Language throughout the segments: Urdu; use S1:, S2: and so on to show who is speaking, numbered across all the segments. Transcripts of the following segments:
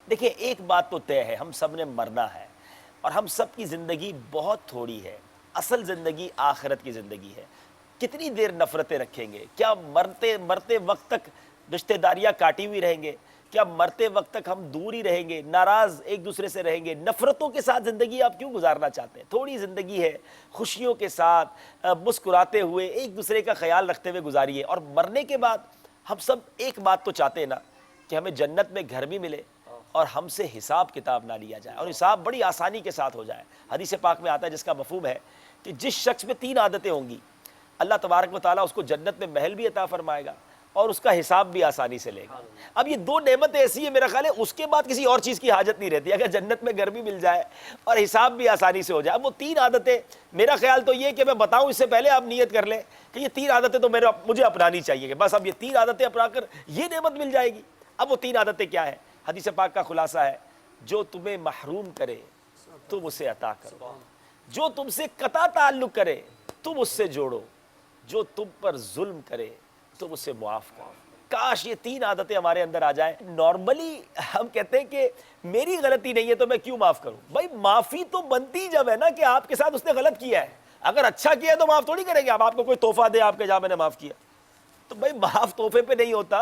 S1: دیکھیں ایک بات تو طے ہے، ہم سب نے مرنا ہے اور ہم سب کی زندگی بہت تھوڑی ہے۔ اصل زندگی آخرت کی زندگی ہے۔ کتنی دیر نفرتیں رکھیں گے؟ کیا مرتے وقت تک رشتہ داریاں کاٹی ہوئی رہیں گے؟ کیا مرتے وقت تک ہم دور ہی رہیں گے، ناراض ایک دوسرے سے رہیں گے؟ نفرتوں کے ساتھ زندگی آپ کیوں گزارنا چاہتے ہیں؟ تھوڑی زندگی ہے، خوشیوں کے ساتھ مسکراتے ہوئے ایک دوسرے کا خیال رکھتے ہوئے گزاریے۔ اور مرنے کے بعد ہم سب ایک بات تو چاہتے ہیں نا کہ ہمیں جنت میں گھر بھی ملے اور ہم سے حساب کتاب نہ لیا جائے، اور حساب بڑی آسانی کے ساتھ ہو جائے۔ حدیث پاک میں آتا ہے جس کا مفہوم ہے کہ جس شخص میں 3 عادتیں ہوں گی، اللہ تبارک و تعالیٰ اس کو جنت میں محل بھی عطا فرمائے گا اور اس کا حساب بھی آسانی سے لے گا۔ اب یہ 2 نعمتیں ایسی ہیں، میرا خیال ہے اس کے بعد کسی اور چیز کی حاجت نہیں رہتی۔ اگر جنت میں گھر بھی مل جائے اور حساب بھی آسانی سے ہو جائے، اب وہ 3 عادتیں، میرا خیال تو یہ کہ میں بتاؤں اس سے پہلے آپ نیت کر لیں کہ یہ 3 عادتیں تو مجھے اپنانی چاہیے، کہ بس اب یہ 3 عادتیں اپنا کر یہ نعمت مل جائے گی۔ اب وہ 3 عادتیں کیا ہیں؟ حدیث پاک کا خلاصہ ہے، جو تمہیں محروم کرے تم اسے عطا کرو، جو تم سے قطع تعلق کرے تم اس سے جوڑو، جو تم پر ظلم کرے تم اسے معاف کرو۔ کاش یہ 3 عادتیں ہمارے اندر آ جائیں۔ نارملی ہم کہتے ہیں کہ میری غلطی نہیں ہے تو میں کیوں معاف کروں؟ بھائی معافی تو بنتی جب ہے نا کہ آپ کے ساتھ اس نے غلط کیا ہے۔ اگر اچھا کیا ہے تو معاف تھوڑی کریں گے، آپ کو کوئی تحفہ دے آپ کے جہاں میں نے معاف کیا تو بھائی معاف تحفے پہ نہیں ہوتا۔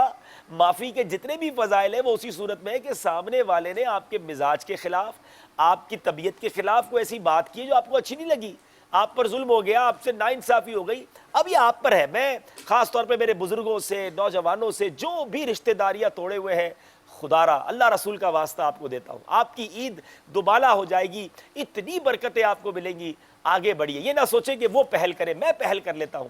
S1: معافی کے جتنے بھی فضائل ہیں وہ اسی صورت میں ہے کہ سامنے والے نے آپ کے مزاج کے خلاف، آپ کی طبیعت کے خلاف کوئی ایسی بات کی جو آپ کو اچھی نہیں لگی، آپ پر ظلم ہو گیا، آپ سے ناانصافی ہو گئی۔ اب یہ آپ پر ہے۔ میں خاص طور پہ میرے بزرگوں سے، نوجوانوں سے جو بھی رشتہ داریاں توڑے ہوئے ہیں، خدا را اللہ رسول کا واسطہ آپ کو دیتا ہوں، آپ کی عید دوبالا ہو جائے گی، اتنی برکتیں آپ کو ملیں گی۔ آگے بڑھیے، یہ نہ سوچیں کہ وہ پہل کرے، میں پہل کر لیتا ہوں۔